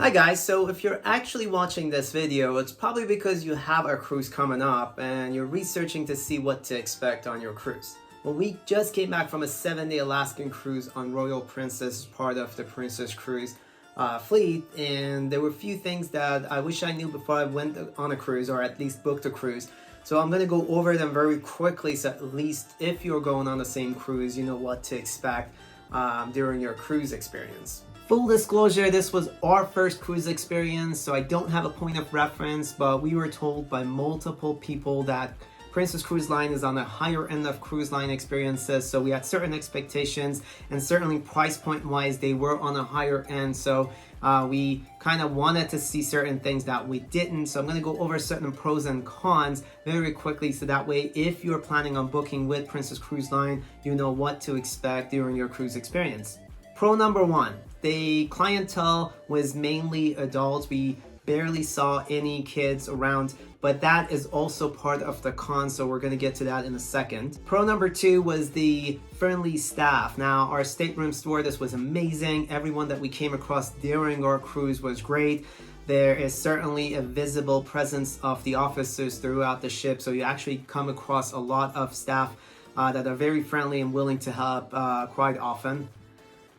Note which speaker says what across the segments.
Speaker 1: Hi guys, so if you're actually watching this video, it's probably because you have a cruise coming up and you're researching to see what to expect on your cruise. Well, we just came back from a 7-day Alaskan cruise on Royal Princess, part of the Princess Cruise fleet, and there were a few things that I wish I knew before I went on a cruise, or at least booked a cruise. So I'm going to go over them very quickly, so at least if you're going on the same cruise, you know what to expect during your cruise experience. Full disclosure, this was our first cruise experience, so I don't have a point of reference, but we were told by multiple people that Princess Cruise Line is on the higher end of cruise line experiences, so we had certain expectations, and certainly price point wise they were on a higher end, so we kind of wanted to see certain things that we didn't. So I'm going to go over certain pros and cons very quickly, so that way if you're planning on booking with Princess Cruise Line, you know what to expect during your cruise experience. Pro number one, the clientele was mainly adults. We barely saw any kids around, but that is also part of the con, so we're going to get to that in a second. Pro number two was the friendly staff. Now, our stateroom stewardess was amazing. Everyone that we came across during our cruise was great. There is certainly a visible presence of the officers throughout the ship, so you actually come across a lot of staff that are very friendly and willing to help quite often.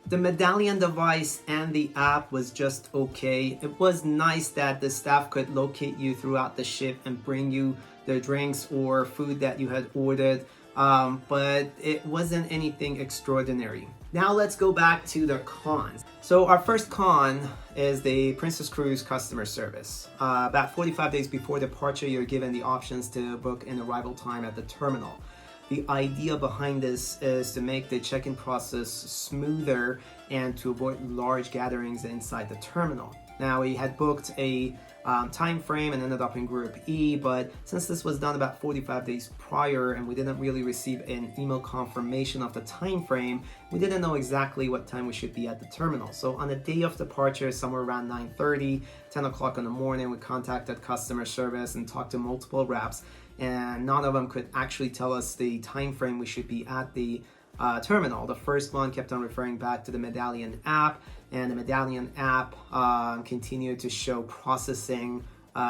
Speaker 1: The medallion device and the app was just okay. It was nice that the staff could locate you throughout the ship and bring you the drinks or food that you had ordered, but it wasn't anything extraordinary. Now let's go back to the cons. So our first con is the Princess Cruise customer service. About 45 days before departure, you're given the options to book an arrival time at the terminal. The idea behind this is to make the check-in process smoother and to avoid large gatherings inside the terminal. Now, we had booked a time frame and ended up in Group E, but since this was done about 45 days prior and we didn't really receive an email confirmation of the time frame, we didn't know exactly what time we should be at the terminal. So on the day of departure, somewhere around 9:30, 10 o'clock in the morning, we contacted customer service and talked to multiple reps, and none of them could actually tell us the time frame we should be at the terminal. The first one kept on referring back to the Medallion app, and the Medallion app continued to show processing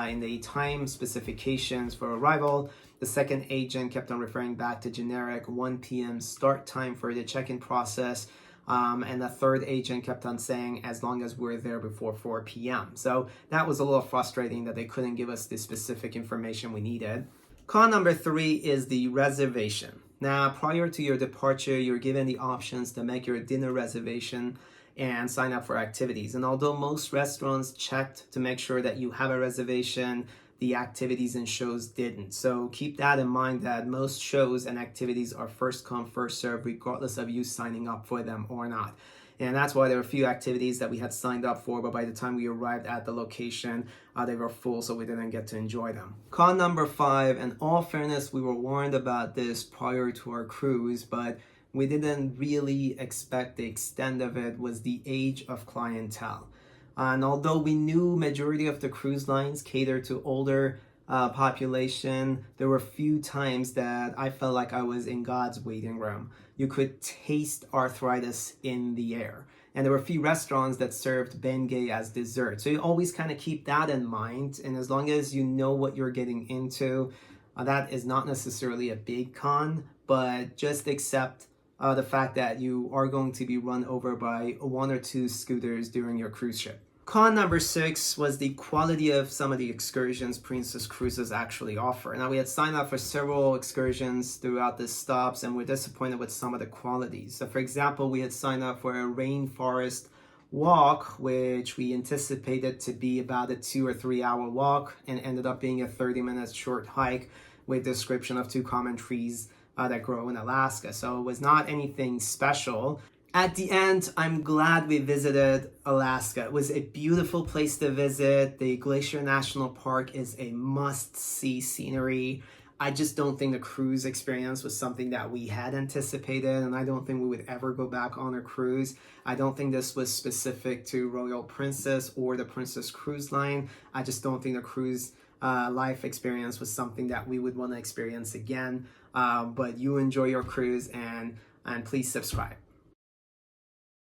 Speaker 1: in the time specifications for arrival. The second agent kept on referring back to generic 1 p.m. start time for the check-in process. And the third agent kept on saying as long as we're there before 4 p.m. So that was a little frustrating that they couldn't give us the specific information we needed. Con number three is the reservation. Now, prior to your departure, you're given the options to make your dinner reservation and sign up for activities. And although most restaurants checked to make sure that you have a reservation, the activities and shows didn't. So keep that in mind, that most shows and activities are first come, first serve, regardless of you signing up for them or not. And that's why there were a few activities that we had signed up for, but by the time we arrived at the location, they were full, so we didn't get to enjoy them. Con number five, in all fairness, we were warned about this prior to our cruise, but we didn't really expect the extent of it, was the age of clientele. And although we knew majority of the cruise lines cater to older population, there were a few times that I felt like I was in God's waiting room. You could taste arthritis in the air. And there were a few restaurants that served Bengay as dessert. So you always kind of keep that in mind. And as long as you know what you're getting into, that is not necessarily a big con, but just accept the fact that you are going to be run over by one or two scooters during your cruise ship. Con number six was the quality of some of the excursions Princess Cruises actually offer. Now, we had signed up for several excursions throughout the stops, and we're disappointed with some of the qualities. So, for example, we had signed up for a rainforest walk, which we anticipated to be about a 2 or 3 hour walk, and ended up being a 30-minute short hike with description of 2 common trees that grow in Alaska. So it was not anything special. At the end, I'm glad we visited Alaska. It was a beautiful place to visit. The Glacier National Park is a must-see scenery. I just don't think the cruise experience was something that we had anticipated, and I don't think we would ever go back on a cruise. I don't think this was specific to Royal Princess or the Princess Cruise Line. I just don't think the cruise life experience was something that we would want to experience again. But you enjoy your cruise, and please subscribe.